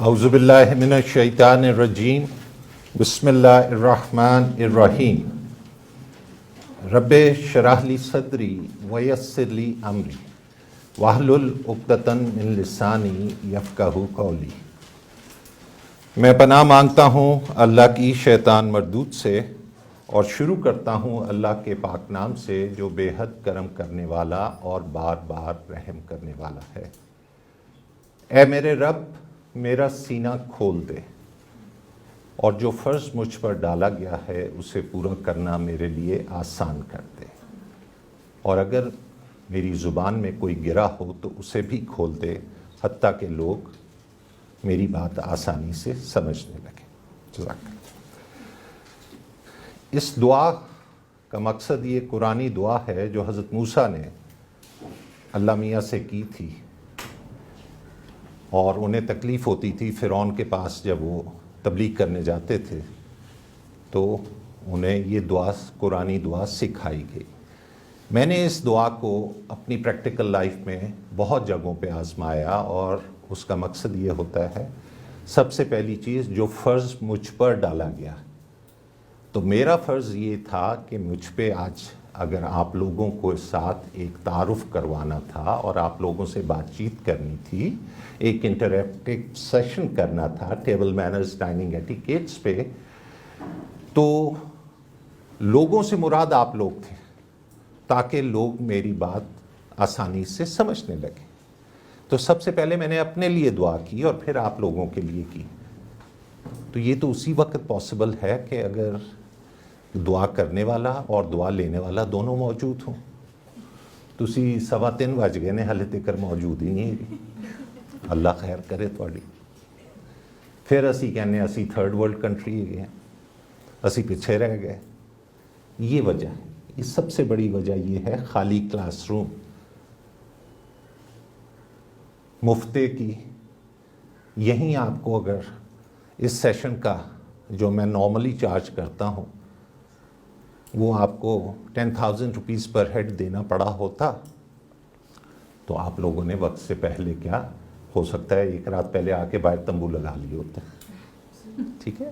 اعوذ باللہ من الشیطان الرجیم بسم اللہ الرحمن الرحیم رب اشرح لی صدری ویسر لی امری واحلل عقدۃ من لسانی یفقہوا قولی۔ میں پناہ مانگتا ہوں اللہ کی شیطان مردود سے، اور شروع کرتا ہوں اللہ کے پاک نام سے جو بے حد کرم کرنے والا اور بار بار رحم کرنے والا ہے۔ اے میرے رب، میرا سینہ کھول دے اور جو فرض مجھ پر ڈالا گیا ہے اسے پورا کرنا میرے لیے آسان کر دے، اور اگر میری زبان میں کوئی گرا ہو تو اسے بھی کھول دے حتیٰ کہ لوگ میری بات آسانی سے سمجھنے لگیں۔ جزاک اللہ۔ اس دعا کا مقصد یہ قرآنی دعا ہے جو حضرت موسیٰ نے اللہ میاں سے کی تھی، اور انہیں تکلیف ہوتی تھی فرعون کے پاس جب وہ تبلیغ کرنے جاتے تھے تو انہیں یہ دعا قرآنی دعا سکھائی گئی۔ میں نے اس دعا کو اپنی پریکٹیکل لائف میں بہت جگہوں پہ آزمایا، اور اس کا مقصد یہ ہوتا ہے سب سے پہلی چیز جو فرض مجھ پر ڈالا گیا، تو میرا فرض یہ تھا کہ مجھ پہ آج اگر آپ لوگوں کو ساتھ ایک تعارف کروانا تھا اور آپ لوگوں سے بات چیت کرنی تھی، ایک انٹریکٹیو سیشن کرنا تھا ٹیبل مینرز ڈائننگ ایٹیکیٹس پہ، تو لوگوں سے مراد آپ لوگ تھے تاکہ لوگ میری بات آسانی سے سمجھنے لگیں۔ تو سب سے پہلے میں نے اپنے لیے دعا کی اور پھر آپ لوگوں کے لیے کی۔ تو یہ تو اسی وقت پاسبل ہے کہ اگر دعا کرنے والا اور دعا لینے والا دونوں موجود ہوں۔ تسی 3:15 بج گئے نے ہلے تک موجود ہی نہیں ہے۔ اللہ خیر کرے تھوڑی۔ پھر اسی کہنے اسی تھرڈ ورلڈ کنٹری گئے، اسی پیچھے رہ گئے۔ یہ وجہ ہے، یہ سب سے بڑی وجہ یہ ہے خالی کلاس روم مفتے کی۔ یہیں آپ کو اگر اس سیشن کا جو میں نارملی چارج کرتا ہوں وہ آپ کو 10,000 روپیز پر ہیڈ دینا پڑا ہوتا تو آپ لوگوں نے وقت سے پہلے کیا ہو سکتا ہے ایک رات پہلے آ کے باہر تمبو لگا لی ہوتا۔ ٹھیک ہے،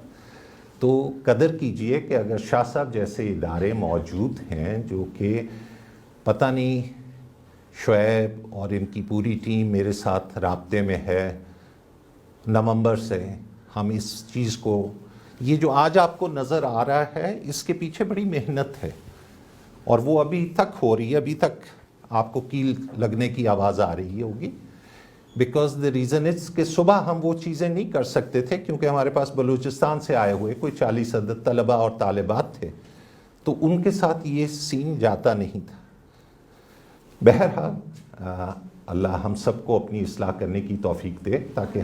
تو قدر کیجئے کہ اگر شاہ صاحب جیسے ادارے موجود ہیں جو کہ پتہ نہیں شعیب اور ان کی پوری ٹیم میرے ساتھ رابطے میں ہے، نومبر سے ہم اس چیز کو، یہ جو آج آپ کو نظر آ رہا ہے اس کے پیچھے بڑی محنت ہے، اور وہ ابھی تک ہو رہی ہے، ابھی تک آپ کو کیل لگنے کی آواز آ رہی ہوگی، بیکاز دا ریزن از کہ صبح ہم وہ چیزیں نہیں کر سکتے تھے کیونکہ ہمارے پاس بلوچستان سے آئے ہوئے کوئی 40 عدد طلباء اور طالبات تھے، تو ان کے ساتھ یہ سین جاتا نہیں تھا۔ بہرحال اللہ ہم سب کو اپنی اصلاح کرنے کی توفیق دے تاکہ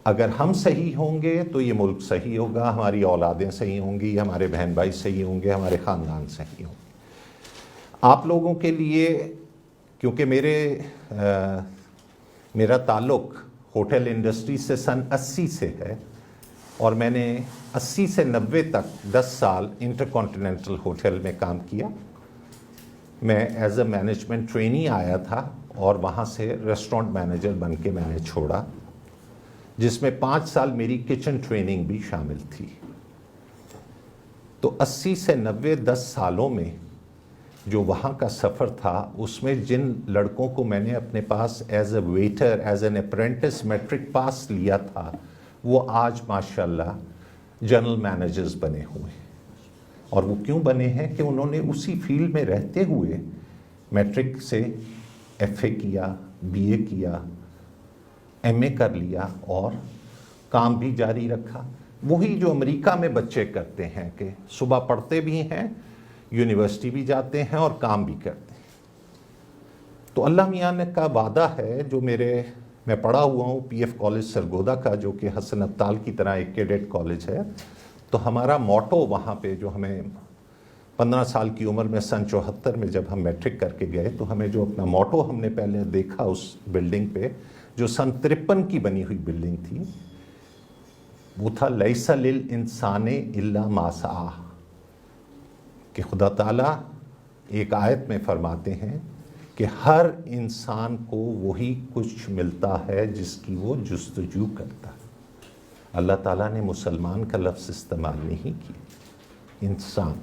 اگر ہم صحیح ہوں گے تو یہ ملک صحیح ہوگا، ہماری اولادیں صحیح ہوں گی، ہمارے بہن بھائی صحیح ہوں گے، ہمارے خاندان صحیح ہوں گے۔ آپ لوگوں کے لیے کیونکہ میرا تعلق ہوٹل انڈسٹری سے سن 80 سے ہے، اور میں نے 80 سے 90 تک 10 سال انٹر کانٹیننٹل ہوٹل میں کام کیا۔ میں ایز اے مینجمنٹ ٹرینی آیا تھا اور وہاں سے ریسٹورنٹ مینیجر بن کے میں نے چھوڑا، جس میں 5 سال میری کچن ٹریننگ بھی شامل تھی۔ تو 80 سے 90 10 سالوں میں جو وہاں کا سفر تھا اس میں جن لڑکوں کو میں نے اپنے پاس as a waiter, as an apprentice matric pass لیا تھا، وہ آج ماشاءاللہ جنرل مینیجرز بنے ہوئے۔ اور وہ کیوں بنے ہیں کہ انہوں نے اسی فیلڈ میں رہتے ہوئے میٹرک سے ایف اے کیا، بی اے کیا، ایم اے کر لیا اور کام بھی جاری رکھا۔ وہی جو امریکہ میں بچے کرتے ہیں کہ صبح پڑھتے بھی ہیں، یونیورسٹی بھی جاتے ہیں اور کام بھی کرتے ہیں۔ تو اللہ میاں نے کا وعدہ ہے جو میں پڑھا ہوا ہوں پی ایف کالج سرگودا کا، جو کہ حسن ابطال کی طرح ایک کیڈٹ کالج ہے، تو ہمارا موٹو وہاں پہ جو ہمیں 15 سال کی عمر میں سن 74 میں جب ہم میٹرک کر کے گئے تو ہمیں جو اپنا موٹو ہم نے پہلے دیکھا اس بلڈنگ پہ جو سن 53 کی بنی ہوئی بلڈنگ تھی، وہ تھا لیس للانسان الا ما سعی، کہ خدا تعالیٰ ایک آیت میں فرماتے ہیں کہ ہر انسان کو وہی کچھ ملتا ہے جس کی وہ جستجو کرتا ہے. اللہ تعالیٰ نے مسلمان کا لفظ استعمال نہیں کیا، انسان.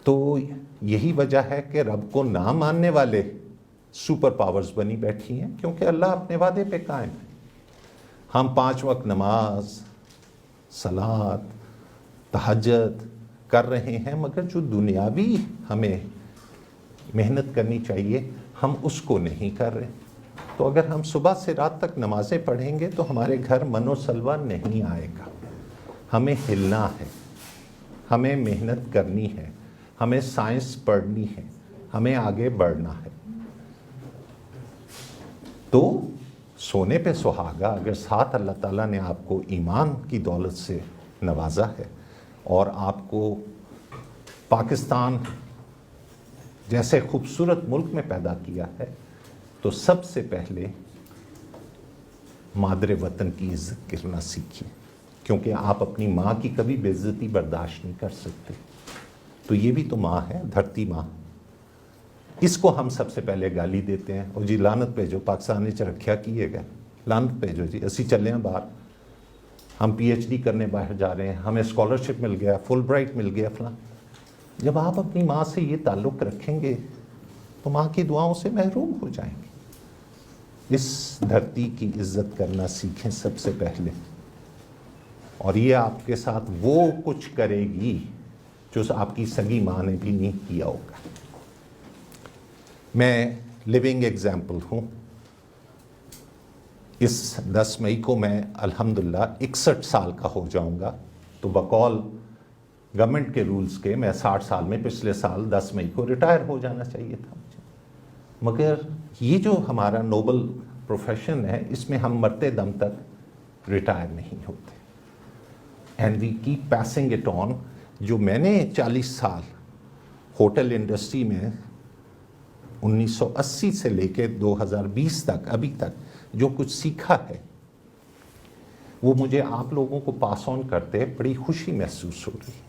تو یہی وجہ ہے کہ رب کو نہ ماننے والے سپر پاورز بنی بیٹھی ہیں، کیونکہ اللہ اپنے وعدے پہ قائم ہے. ہم 5 وقت نماز، صلاۃ، تہجد کر رہے ہیں، مگر جو دنیاوی ہمیں محنت کرنی چاہیے ہم اس کو نہیں کر رہے. تو اگر ہم صبح سے رات تک نمازیں پڑھیں گے تو ہمارے گھر من و سلوہ نہیں آئے گا. ہمیں ہلنا ہے، ہمیں محنت کرنی ہے، ہمیں سائنس پڑھنی ہے، ہمیں آگے بڑھنا ہے. تو سونے پہ سہاگا، اگر ساتھ اللہ تعالیٰ نے آپ کو ایمان کی دولت سے نوازا ہے اور آپ کو پاکستان جیسے خوبصورت ملک میں پیدا کیا ہے، تو سب سے پہلے مادر وطن کی عزت کرنا سیکھیں، کیونکہ آپ اپنی ماں کی کبھی بے عزتی برداشت نہیں کر سکتے. تو یہ بھی تو ماں ہے، دھرتی ماں. اس کو ہم سب سے پہلے گالی دیتے ہیں، اور جی لعنت بھیجو، پاکستان نے رکھیا کیے گئے، لعنت بھیجو جی، اسی چلے ہیں باہر، ہم پی ایچ ڈی کرنے باہر جا رہے ہیں، ہمیں اسکالرشپ مل گیا، فل برائٹ مل گیا فلاں. جب آپ اپنی ماں سے یہ تعلق رکھیں گے تو ماں کی دعاؤں سے محروم ہو جائیں گے. اس دھرتی کی عزت کرنا سیکھیں سب سے پہلے، اور یہ آپ کے ساتھ وہ کچھ کرے گی جو آپ کی سگی ماں نے بھی نہیں کیا ہوگا. میں لیونگ ایگزامپل ہوں. اس 10 مئی کو میں الحمدللہ 61 سال کا ہو جاؤں گا. تو بقول گورنمنٹ کے رولز کے میں 60 سال میں پچھلے سال 10 مئی کو ریٹائر ہو جانا چاہیے تھا مجھے. مگر یہ جو ہمارا نوبل پروفیشن ہے، اس میں ہم مرتے دم تک ریٹائر نہیں ہوتے. And we keep passing it on. جو میں نے 40 سال ہوٹل انڈسٹری میں 1980 سے لے کے 2020 تک ابھی تک جو کچھ سیکھا ہے، وہ مجھے آپ لوگوں کو پاس آن کرتے بڑی خوشی محسوس ہو رہی ہے.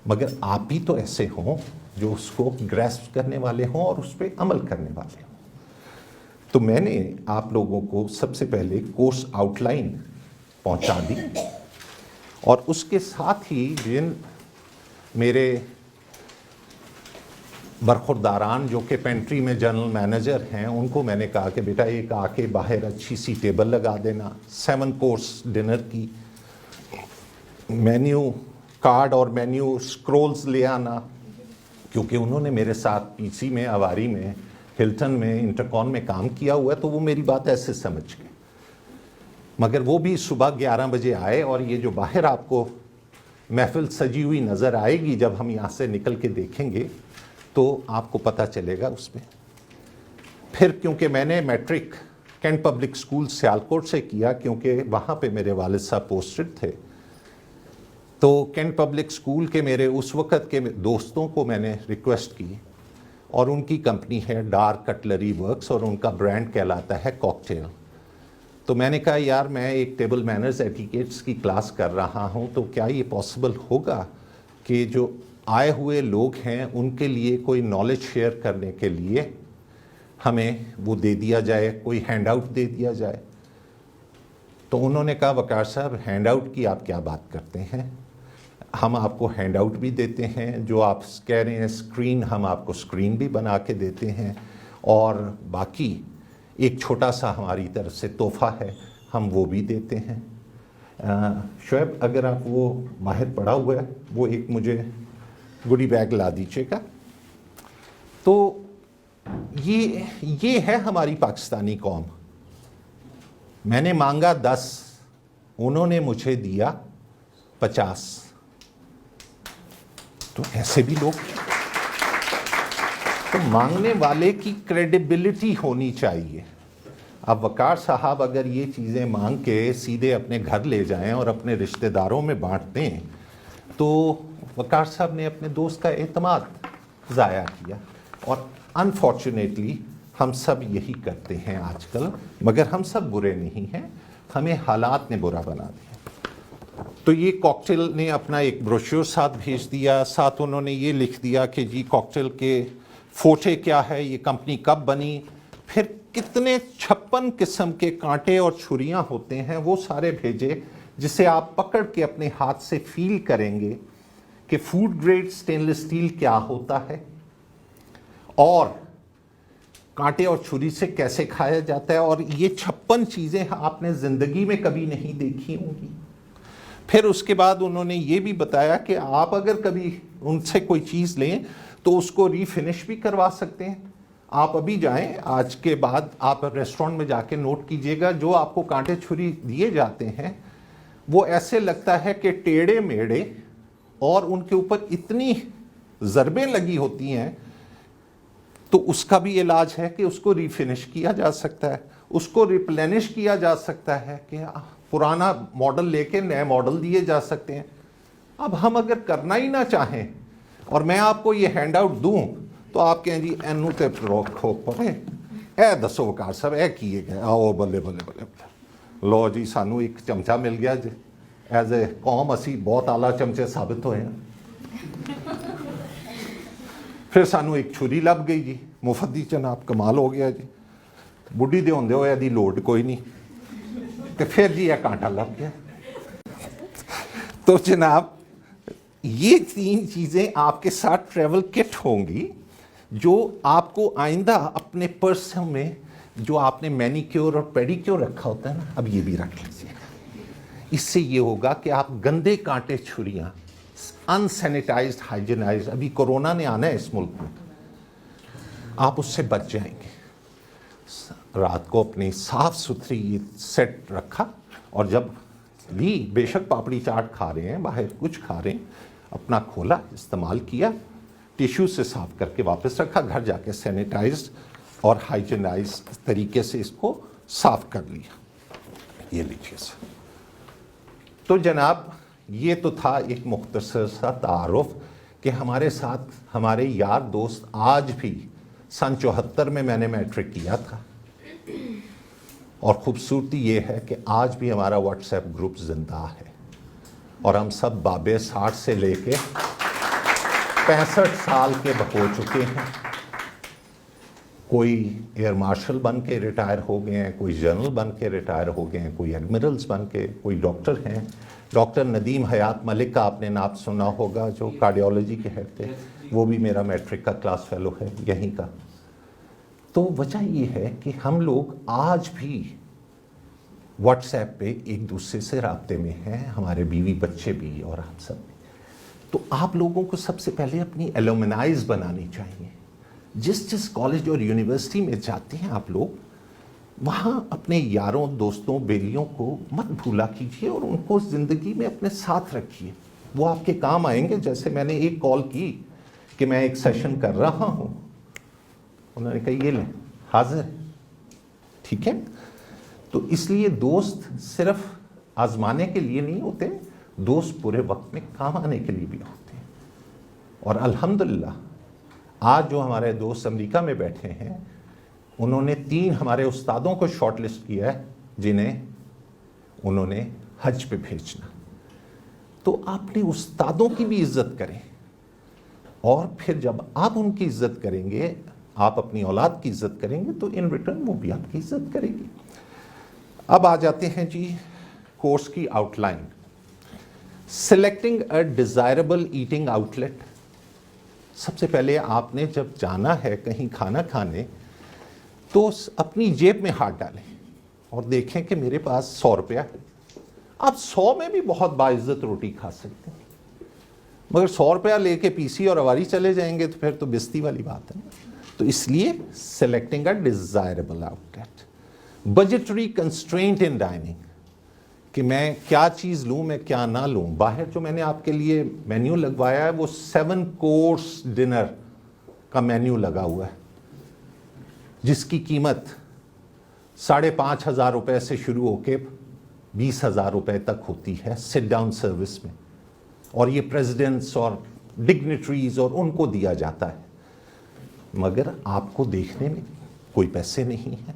مگر آپ بھی تو ایسے ہوں جو اس کو گریسپ کرنے والے ہوں اور اس پہ عمل کرنے والے ہوں. تو میں نے آپ لوگوں کو سب سے پہلے کورس آؤٹ لائن پہنچا دی، اور اس کے ساتھ ہی جن میرے برخورداران جو کہ پینٹری میں جنرل مینیجر ہیں، ان کو میں نے کہا کہ بیٹا ایک آ کے باہر اچھی سی ٹیبل لگا دینا، 7 کورس ڈنر کی، مینیو کارڈ اور مینیو سکرولز لے آنا. کیونکہ انہوں نے میرے ساتھ پی سی میں، اواری میں، ہلٹن میں، انٹرکون میں کام کیا ہوا ہے، تو وہ میری بات ایسے سمجھ گئے. مگر وہ بھی صبح 11 بجے آئے، اور یہ جو باہر آپ کو محفل سجی ہوئی نظر آئے گی جب ہم یہاں سے نکل کے دیکھیں گے تو آپ کو پتہ چلے گا اس میں. پھر کیونکہ میں نے matric cantt public school Sialkot سے کیا، کیونکہ وہاں پہ میرے والد صاحب پوسٹڈ تھے، تو کینٹ پبلک اسکول کے میرے اس وقت کے دوستوں کو میں نے ریکویسٹ کی، اور ان کی کمپنی ہے ڈارک کٹلری ورکس، اور ان کا برانڈ کہلاتا ہے کاکٹیل. تو میں نے کہا یار میں ایک ٹیبل مینرز ایٹیکیٹس کی کلاس کر رہا ہوں، تو کیا یہ پاسبل ہوگا کہ جو آئے ہوئے لوگ ہیں ان کے لیے کوئی نالج شیئر کرنے کے لیے ہمیں وہ دے دیا جائے، کوئی ہینڈ آؤٹ دے دیا جائے. تو انہوں نے کہا وقار صاحب ہینڈ آؤٹ کی آپ کیا بات کرتے ہیں، ہم آپ کو ہینڈ آؤٹ بھی دیتے ہیں، جو آپ کہہ رہے ہیں اسکرین، ہم آپ کو اسکرین بھی بنا کے دیتے ہیں، اور باقی ایک چھوٹا سا ہماری طرف سے تحفہ ہے، ہم وہ بھی دیتے ہیں. شعیب اگر آپ وہ باہر پڑا ہوا ہے وہ ایک مجھے گوڈی بیگ لا دیجیے گا. تو یہ ہے ہماری پاکستانی قوم. میں نے مانگا 10، انہوں نے مجھے دیا 50. تو ایسے بھی لوگ، تو مانگنے والے کی کریڈیبلٹی ہونی چاہیے. اب وقار صاحب اگر یہ چیزیں مانگ کے سیدھے اپنے گھر لے جائیں اور اپنے رشتہ داروں میں بانٹ دیں، تو وقار صاحب نے اپنے دوست کا اعتماد ضائع کیا. اور انفارچونیٹلی ہم سب یہی کرتے ہیں آج کل. مگر ہم سب برے نہیں ہیں، ہمیں حالات نے برا بنا دیا. تو یہ کاکٹیل نے اپنا ایک بروشور ساتھ بھیج دیا، ساتھ انہوں نے یہ لکھ دیا کہ جی کاکٹیل کے فوٹے کیا ہے, یہ کمپنی کب بنی, پھر کتنے 56 قسم کے کانٹے اور چھریاں ہوتے ہیں وہ سارے بھیجے, جسے آپ پکڑ کے اپنے ہاتھ سے فیل کریں گے کہ فوڈ گریڈ سٹینلیس اسٹیل کیا ہوتا ہے اور کانٹے اور چھری سے کیسے کھایا جاتا ہے, اور یہ 56 چیزیں آپ نے زندگی میں کبھی نہیں دیکھی ہوں گی. پھر اس کے بعد انہوں نے یہ بھی بتایا کہ آپ اگر کبھی ان سے کوئی چیز لیں تو اس کو ری فنش بھی کروا سکتے ہیں. آپ ابھی جائیں, آج کے بعد آپ ریسٹورنٹ میں جا کے نوٹ کیجئے گا, جو آپ کو کانٹے چھری دیے جاتے ہیں وہ ایسے لگتا ہے کہ ٹیڑھے میڑے, اور ان کے اوپر اتنی ضربیں لگی ہوتی ہیں. تو اس کا بھی علاج ہے کہ اس کو ری فنش کیا جا سکتا ہے, اس کو ریپلینش کیا جا سکتا ہے, کہ پرانا ماڈل لے کے نئے ماڈل دیے جا سکتے ہیں. اب ہم اگر کرنا ہی نہ چاہیں اور میں آپ کو یہ ہینڈ آؤٹ دوں تو آپ کہیں جی اینو تے رکھو پڑے, اے دسو وقار صاحب اے کیے گئے, آؤ بلے بلے بلے لو جی سانو ایک چمچہ مل گیا جی, ایز اے قوم اسی بہت اعلیٰ چمچے ثابت ہوئے ہیں. پھر سانو ایک چھری لب گئی جی, مفت دی جناب کمال ہو گیا جی, بڈھی دے ہوندے ہوئے دی لوڈ کوئی نہیں, تو پھر جی یہ کانٹا لب گیا. تو جناب یہ 3 چیزیں آپ کے ساتھ ٹریول کٹ ہوں گی, جو آپ کو آئندہ اپنے پرسوں میں جو آپ نے مینیکیور اور پیڈیکیور رکھا ہوتا ہے نا, اب یہ بھی رکھ لیجیے گا. اس سے یہ ہوگا کہ آپ گندے کانٹے چھریاں, ان سینیٹائزڈ ہائیجنائزڈ, ابھی کورونا نے آنا ہے اس ملک میں, آپ اس سے بچ جائیں گے. رات کو اپنی صاف ستھری سیٹ رکھا, اور جب لی بے شک پاپڑی چاٹ کھا رہے ہیں, باہر کچھ کھا رہے ہیں, اپنا کھولا, استعمال کیا, ٹیشو سے صاف کر کے واپس رکھا, گھر جا کے سینیٹائزڈ اور ہائیجنائزڈ طریقے سے اس کو صاف کر لیا. یہ لیجیے سر. تو جناب یہ تو تھا ایک مختصر سا تعارف کہ ہمارے ساتھ ہمارے یار دوست آج بھی, سن 74 میں نے میٹرک کیا تھا, اور خوبصورتی یہ ہے کہ آج بھی ہمارا واٹس ایپ گروپ زندہ ہے, اور ہم سب بابے 60 سے لے کے 65 سال کے ہو چکے ہیں. کوئی ایئر مارشل بن کے ریٹائر ہو گئے ہیں, کوئی جنرل بن کے ریٹائر ہو گئے ہیں, کوئی ایڈمرلز بن کے, کوئی ڈاکٹر ہیں. ڈاکٹر ندیم حیات ملک کا آپ نے نام سنا ہوگا, جو کارڈیولوجی کے ہیڈ تھے, وہ بھی میرا میٹرک کا کلاس فیلو ہے یہیں کا. تو وجہ یہ ہے کہ ہم لوگ آج بھی واٹس ایپ پہ ایک دوسرے سے رابطے میں ہیں, ہمارے بیوی بچے بھی اور ہم سب بھی. تو آپ لوگوں کو سب سے پہلے اپنی ایلومنائز بنانی چاہیے. جس کالج اور یونیورسٹی میں جاتے ہیں آپ لوگ, وہاں اپنے یاروں دوستوں بیلیوں کو مت بھولا کیجیے, اور ان کو زندگی میں اپنے ساتھ رکھیے. وہ آپ کے کام آئیں گے. جیسے میں نے ایک کال کی کہ میں ایک سیشن کر رہا ہوں, انہوں نے کہا یہ لیں حاضر, ٹھیک ہے. تو اس لیے دوست صرف آزمانے کے لیے نہیں ہوتے, دوست پورے وقت میں کام آنے کے لیے بھی ہوتے ہیں. اور الحمدللہ آج جو ہمارے دوست امریکہ میں بیٹھے ہیں, انہوں نے 3 ہمارے استادوں کو شارٹ لسٹ کیا ہے جنہیں انہوں نے حج پہ بھیجنا. تو آپ نے استادوں کی بھی عزت کریں, اور پھر جب آپ ان کی عزت کریں گے, آپ اپنی اولاد کی عزت کریں گے, تو ان ریٹرن وہ بھی آپ کی عزت کرے گی. اب آ جاتے ہیں جی کورس کی outline. Selecting a desirable eating outlet. سب سے پہلے آپ نے جب جانا ہے کہیں کھانا کھانے, تو اپنی جیب میں ہاتھ ڈالیں اور دیکھیں کہ میرے پاس 100 روپیہ ہے. آپ 100 میں بھی بہت باعزت روٹی کھا سکتے ہیں, مگر 100 روپیہ لے کے پی سی اور اواری چلے جائیں گے تو پھر تو بستی والی بات ہے. تو اس لیے selecting a desirable outlet. Budgetary constraint in dining, کہ میں کیا چیز لوں, میں کیا نہ لوں. باہر جو میں نے آپ کے لیے مینیو لگوایا ہے وہ 7 کورس ڈنر کا مینیو لگا ہوا ہے, جس کی قیمت 5,500 روپے سے شروع ہو کے 20,000 روپے تک ہوتی ہے سٹ ڈاؤن سروس میں. اور یہ پریزیڈنٹس اور ڈگنیٹریز اور ان کو دیا جاتا ہے, مگر آپ کو دیکھنے میں کوئی پیسے نہیں ہیں.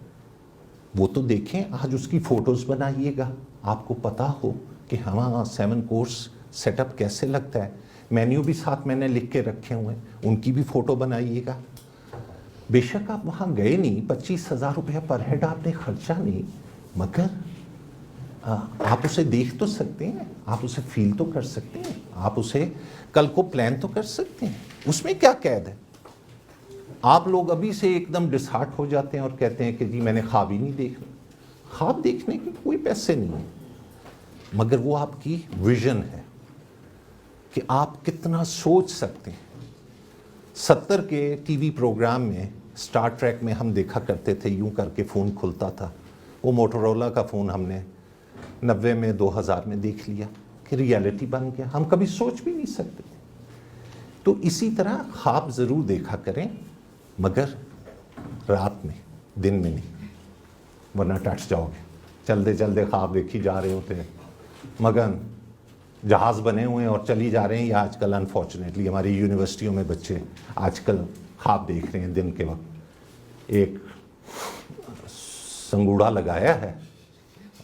وہ تو دیکھیں, آج اس کی فوٹوز بنائیے گا, آپ کو پتا ہو کہ ہاں 7 کورس سیٹ اپ کیسے لگتا ہے. مینیو بھی ساتھ میں نے لکھ کے رکھے ہوئے ہیں, ان کی بھی فوٹو بنائیے گا. بے شک آپ وہاں گئے نہیں, 25,000 روپیہ پر ہیڈ آپ نے خرچہ نہیں, مگر آپ اسے دیکھ تو سکتے ہیں, آپ اسے فیل تو کر سکتے ہیں, آپ اسے کل کو پلان تو کر سکتے ہیں. اس میں کیا قید ہے؟ آپ لوگ ابھی سے ایک دم ڈسہارٹ ہو جاتے ہیں اور کہتے ہیں کہ جی میں نے خواب ہی نہیں دیکھنا. خواب دیکھنے کے کوئی پیسے نہیں ہیں, مگر وہ آپ کی ویژن ہے کہ آپ کتنا سوچ سکتے ہیں. 70 کے ٹی وی پروگرام میں اسٹار ٹریک میں ہم دیکھا کرتے تھے, یوں کر کے فون کھلتا تھا. وہ موٹورولا کا فون ہم نے 90 میں 2000 میں دیکھ لیا کہ ریالٹی بن گیا, ہم کبھی سوچ بھی نہیں سکتے. تو اسی طرح خواب ضرور دیکھا کریں, مگر رات میں, دن میں نہیں, ورنہ ٹٹ جاؤ گے. چلتے چلتے خواب دیکھی جا رہے ہوتے ہیں, مگن جہاز بنے ہوئے ہیں اور چلی جا رہے ہیں. یا آج کل انفارچونیٹلی ہماری یونیورسٹیوں میں بچے آج کل خواب دیکھ رہے ہیں دن کے وقت, ایک سنگوڑا لگایا ہے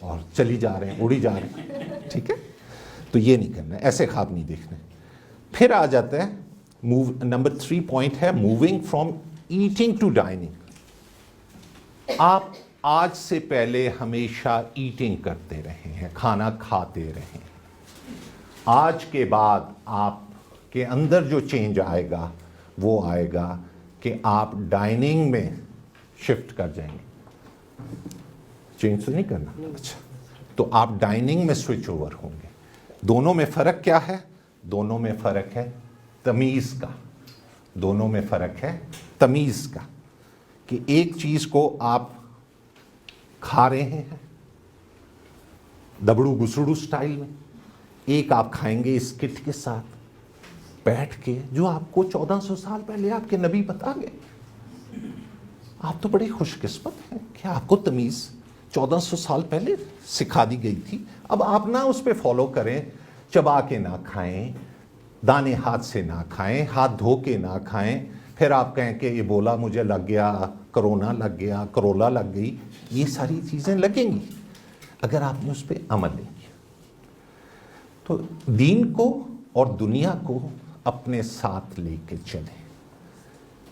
اور چلی جا رہے ہیں, اڑی جا رہے ہیں. ٹھیک ہے, تو یہ نہیں کرنا, ایسے خواب نہیں دیکھنے. پھر آ جاتا ہے نمبر 3 پوائنٹ ہے moving from eating to dining. آپ آج سے پہلے ہمیشہ ایٹنگ کرتے رہے ہیں, کھانا کھاتے رہے ہیں. آج کے بعد آپ کے اندر جو چینج آئے گا وہ آئے گا کہ آپ ڈائننگ میں شفٹ کر جائیں گے. چینج تو نہیں کرنا, اچھا, تو آپ ڈائننگ میں سوئچ اوور ہوں گے. دونوں میں فرق کیا ہے؟ دونوں میں فرق ہے تمیز کا. دونوں میں فرق ہے تمیز کا, کہ ایک چیز کو آپ کھا رہے ہیں دبڑو گسڑو سٹائل میں, ایک آپ کھائیں گے اس کٹ کے ساتھ بیٹھ کے, جو آپ کو 1400 سال پہلے آپ کے نبی بتا گئے. آپ تو بڑے خوش قسمت ہیں کہ آپ کو تمیز 1400 سال پہلے سکھا دی گئی تھی. اب آپ نہ اس پہ فالو کریں, چبا کے نہ کھائیں, دانے ہاتھ سے نہ کھائیں, ہاتھ دھو کے نہ کھائیں, پھر آپ کہیں کہ ایبولا مجھے لگ گیا, کرونا لگ گیا, کرولا لگ گئی. یہ ساری چیزیں لگیں گی اگر آپ نے اس پہ عمل نہیں کیا. تو دین کو اور دنیا کو اپنے ساتھ لے کے چلیں,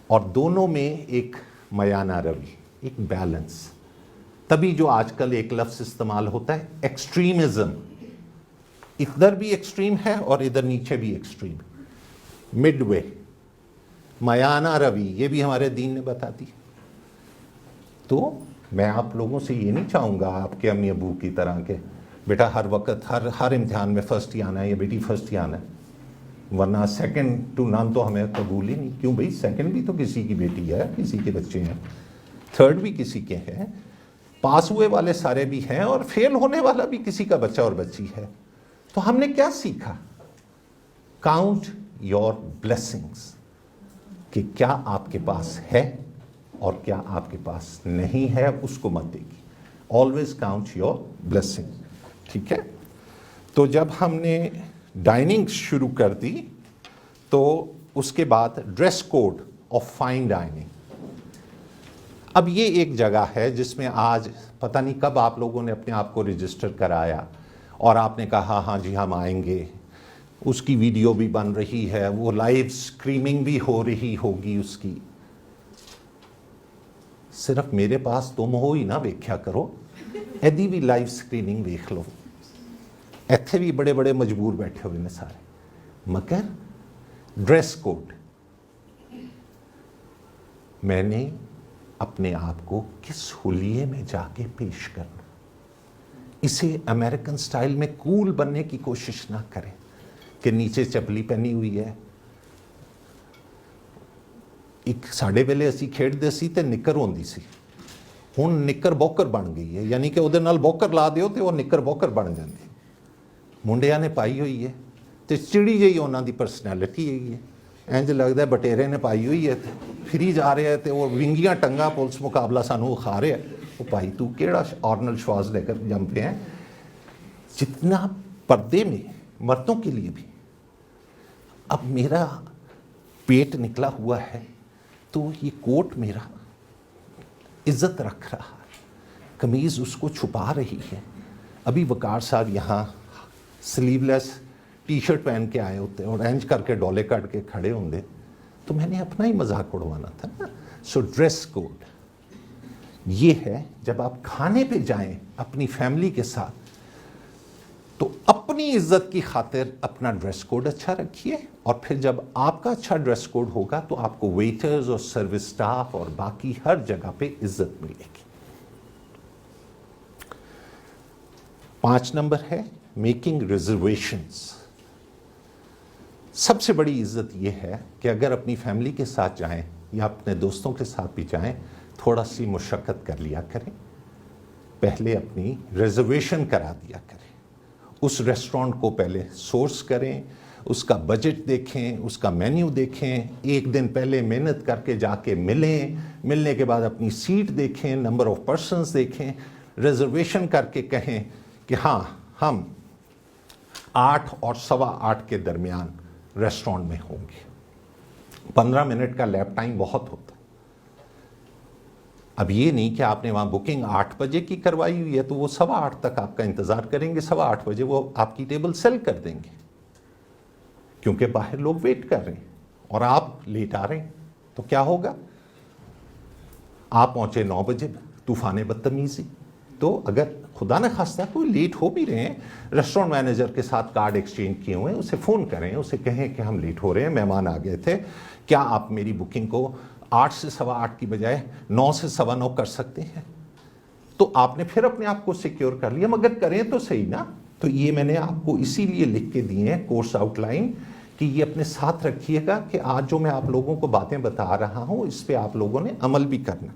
اور دونوں میں ایک میانہ روی, ایک بیلنس. تبھی جو آج کل ایک لفظ استعمال ہوتا ہے ایکسٹریمزم, ادھر بھی ایکسٹریم ہے اور ادھر نیچے بھی ایکسٹریم, مڈ وے, میانہ روی, یہ بھی ہمارے دین نے بتا دی. تو میں آپ لوگوں سے یہ نہیں چاہوں گا آپ کے امی ابو کی طرح کہ بیٹا ہر وقت ہر امتحان میں فرسٹ ہی آنا ہے یا بیٹی فرسٹ ہی آنا ہے, ورنہ سیکنڈ ٹو نان تو ہمیں قبول ہی نہیں. کیوں بھائی, سیکنڈ بھی تو کسی کی بیٹی ہے, کسی کے بچے ہیں, تھرڈ بھی کسی کے ہیں, پاس ہوئے والے سارے بھی ہیں, اور فیل ہونے والا بھی کسی کا بچہ اور بچی ہے. تو ہم نے کیا سیکھا؟ کاؤنٹ یور بلیسنگز, کہ کیا آپ کے پاس ہے اور کیا آپ کے پاس نہیں ہے, اس کو مت دیکھیے. Always count your blessing. ٹھیک ہے, تو جب ہم نے ڈائننگ شروع کر دی تو اس کے بعد dress code of fine dining. اب یہ ایک جگہ ہے جس میں آج پتہ نہیں کب آپ لوگوں نے اپنے آپ کو رجسٹر کرایا اور آپ نے کہا ہاں جی ہم آئیں گے. اس کی ویڈیو بھی بن رہی ہے, وہ لائیو اسٹریمنگ بھی ہو رہی ہوگی اس کی. صرف میرے پاس تم ہو ہی نہ ویکھیا کرو, ایدی بھی لائیو اسکریننگ ویکھ لو. ایتھے بھی بڑے بڑے مجبور بیٹھے ہوئے نے سارے. مگر ڈریس کوڈ, میں نے اپنے آپ کو کس حلیے میں جا کے پیش کرنا. اسے امریکن سٹائل میں کول بننے کی کوشش نہ کریں کہ نیچے چپلی پہنی ہوئی ہے. ایک ساڈے ویلے اسی کھیڈتے سی تے نکر ہوندی سی, ہن نکر بوکر بن گئی ہے, یعنی کہ اودے نال بوکر لا دیو تے وہ نکر بوکر بن جاندی. منڈیاں نے پائی ہوئی ہے تے چڑی جئی انہاں دی پرسنالٹی ہے, انج لگدا ہے بٹیرے نے پائی ہوئی ہے تے پھری جا رہے ہیں تے وہ ونگیاں ٹنگا پولیس مقابلہ سانو کھا رہے ہیں. وہ بھائی تو کیڑا آرنلڈ شواز لے کر جم پہ ہیں. جتنا پردے میں مردوں کے لیے بھی. اب میرا پیٹ نکلا ہوا ہے تو یہ کوٹ میرا عزت رکھ رہا ہے, قمیض اس کو چھپا رہی ہے. ابھی وقار صاحب یہاں سلیو لیس ٹی شرٹ پہن کے آئے ہوتے اور اینج کر کے ڈولے کٹ کے کھڑے ہوں گے تو میں نے اپنا ہی مذاق اڑوانا تھا نا. سو ڈریس کوڈ یہ ہے جب آپ کھانے پہ جائیں اپنی فیملی کے ساتھ تو اپنی عزت کی خاطر اپنا ڈریس کوڈ اچھا رکھیے, اور پھر جب آپ کا اچھا ڈریس کوڈ ہوگا تو آپ کو ویٹرز اور سروس سٹاف اور باقی ہر جگہ پہ عزت ملے گی. 5 نمبر ہے میکنگ ریزرویشنز. سب سے بڑی عزت یہ ہے کہ اگر اپنی فیملی کے ساتھ جائیں یا اپنے دوستوں کے ساتھ بھی جائیں, تھوڑا سی مشقت کر لیا کریں, پہلے اپنی ریزرویشن کرا دیا کریں, اس ریسٹورنٹ کو پہلے سورس کریں, اس کا بجٹ دیکھیں, اس کا مینیو دیکھیں, ایک دن پہلے محنت کر کے جا کے ملیں, ملنے کے بعد اپنی سیٹ دیکھیں, نمبر آف پرسنز دیکھیں, ریزرویشن کر کے کہیں کہ ہاں ہم 8 اور 8:15 کے درمیان ریسٹورنٹ میں ہوں گے. 15 منٹ کا لیپ ٹائم بہت ہوتا ہے. اب یہ نہیں کہ آپ نے وہاں بکنگ 8 بجے کی کروائی ہوئی ہے تو وہ 8:15 تک آپ کا انتظار کریں گے, 8:15 بجے وہ آپ کی ٹیبل سیل کر دیں گے, کیونکہ باہر لوگ ویٹ کر رہے ہیں اور آپ لیٹ آ رہے ہیں. تو کیا ہوگا؟ آپ پہنچے 9 بجے, طوفان بدتمیزی. تو اگر خدا نہ خواستہ کوئی لیٹ ہو بھی رہے ہیں, ریسٹورنٹ مینیجر کے ساتھ کارڈ ایکسچینج کیے ہوئے ہیں, اسے فون کریں, اسے کہیں کہ ہم لیٹ ہو رہے ہیں, مہمان آ گئے تھے, کیا آپ میری بکنگ کو 8 سے 8:15 کی بجائے 9 سے 9:15 کر سکتے ہیں؟ تو آپ نے پھر اپنے آپ کو سیکیور کر لیا, مگر کریں تو صحیح نا. تو یہ میں نے آپ کو اسی لیے لکھ کے دیے ہیں کورس آؤٹ لائن کہ یہ اپنے ساتھ رکھیے گا کہ آج جو میں آپ لوگوں کو باتیں بتا رہا ہوں اس پہ آپ لوگوں نے عمل بھی کرنا.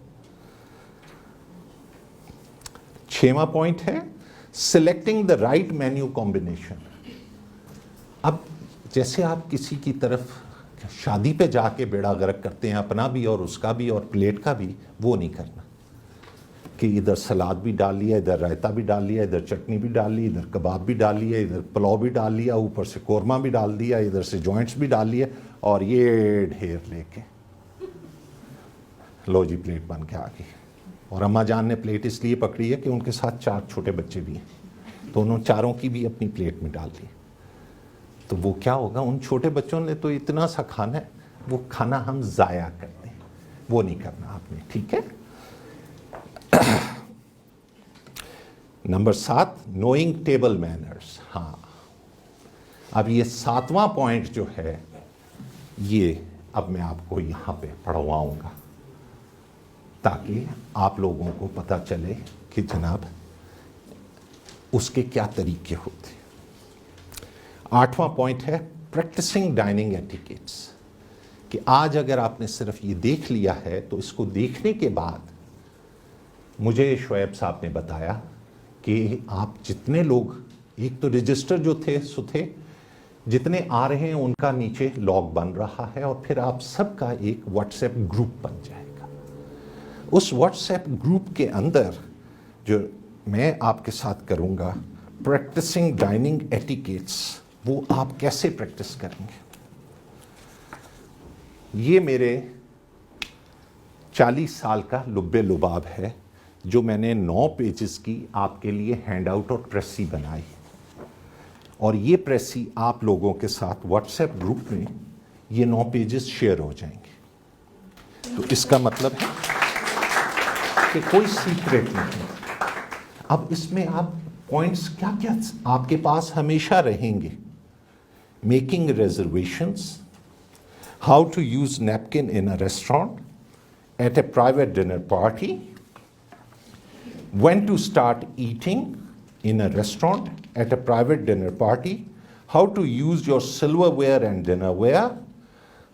6واں پوائنٹ ہے selecting the right menu combination. اب جیسے آپ کسی کی طرف شادی پہ جا کے بیڑا غرق کرتے ہیں, اپنا بھی اور اس کا بھی اور پلیٹ کا بھی, وہ نہیں کرنا کہ ادھر سلاد بھی ڈال لیا, ادھر رائتا بھی ڈال لیا, ادھر چٹنی بھی ڈال لی, ادھر کباب بھی ڈال لیا, ادھر پلاؤ بھی ڈال لیا, اوپر سے قورمہ بھی ڈال دیا, ادھر سے جوائنٹس بھی ڈال لیا, اور یہ ڈھیر لے کے لو جی پلیٹ بن کے آ گئی. اور اماں جان نے پلیٹ اس لیے پکڑی ہے کہ ان کے ساتھ 4 چھوٹے بچے بھی ہیں, تو انہوں 4 کی بھی اپنی پلیٹ میں ڈال دی. تو وہ کیا ہوگا, ان چھوٹے بچوں نے تو اتنا سا کھانا ہے, وہ کھانا ہم ضائع کرتے ہیں, وہ نہیں کرنا آپ نے, ٹھیک ہے. Number 7 knowing table manners. ہاں, اب یہ 7واں پوائنٹ جو ہے یہ اب میں آپ کو یہاں پہ پڑھواؤں گا تاکہ آپ لوگوں کو پتہ چلے کہ جناب اس کے کیا طریقے ہوتے. 8واں پوائنٹ ہے پریکٹسنگ ڈائننگ ایٹیکیٹس, کہ آج اگر آپ نے صرف یہ دیکھ لیا ہے تو اس کو دیکھنے کے بعد مجھے شعیب صاحب نے بتایا کہ آپ جتنے لوگ, ایک تو رجسٹر جو تھے سو تھے, جتنے آ رہے ہیں ان کا نیچے لاگ بن رہا ہے, اور پھر آپ سب کا ایک واٹس ایپ گروپ بن جائے گا. اس واٹس ایپ گروپ کے اندر جو میں آپ کے ساتھ کروں گا پریکٹسنگ ڈائننگ ایٹیکیٹس, وہ آپ کیسے پریکٹس کریں گے. یہ میرے 40 سال کا لب لباب ہے جو میں نے 9 پیجز کی آپ کے لیے ہینڈ آؤٹ اور پریسی بنائی, اور یہ پریسی آپ لوگوں کے ساتھ واٹس ایپ گروپ میں یہ 9 پیجز شیئر ہو جائیں گے. تو اس کا مطلب ہے کہ کوئی سیکریٹ نہیں. اب اس میں آپ پوائنٹس کیا کیا آپ کے پاس ہمیشہ رہیں گے. Making reservations, how to use napkin in a restaurant, at a private dinner party, when to start eating in a restaurant, at a private dinner party, how to use your silverware and dinnerware,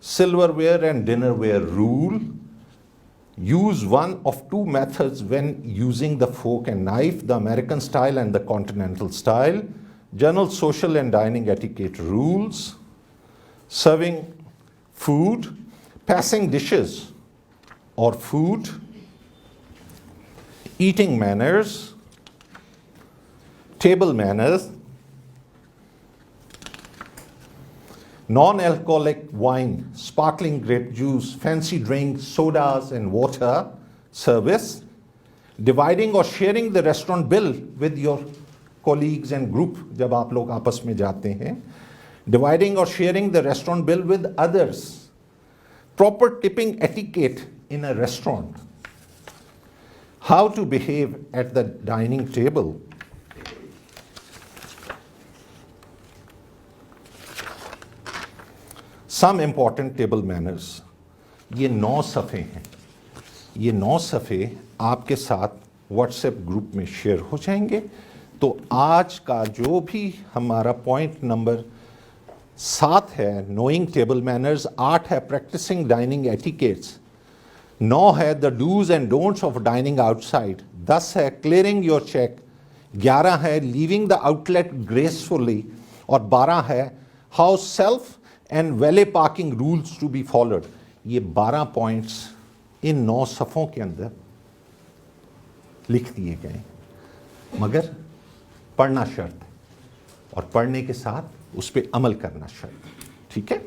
silverware and dinnerware rule, use one of 2 methods when using the fork and knife, the American style and the continental style, general social and dining etiquette rules, serving food, passing dishes or food, eating manners, table manners, non-alcoholic wine, sparkling grape juice, fancy drinks, sodas and water service, dividing or sharing the restaurant bill with your colleagues and group جب آپ لوگ آپس میں جاتے ہیں, dividing or sharing the restaurant bill with others, proper tipping etiquette in a restaurant, how to behave at the dining table, some important table manners. یہ 9 صفحے ہیں. یہ 9 صفحے آپ کے ساتھ واٹس ایپ گروپ میں شیئر ہو جائیں گے. تو آج کا جو بھی ہمارا پوائنٹ نمبر 7 ہے نوئنگ ٹیبل مینرز، 8 ہے پریکٹسنگ ڈائننگ ایٹیکیٹس، 9 ہے the dos and don'ts of dining outside, 10 ہے کلیئرنگ یور چیک، 11 ہے leaving the outlet gracefully, اور 12 ہے how self and valet parking rules to be followed. یہ 12 points ان 9 صفحوں کے اندر لکھ دیے گئے، مگر پڑھنا شرط ہے، اور پڑھنے کے ساتھ اس پہ عمل کرنا شرط ہے. ٹھیک ہے؟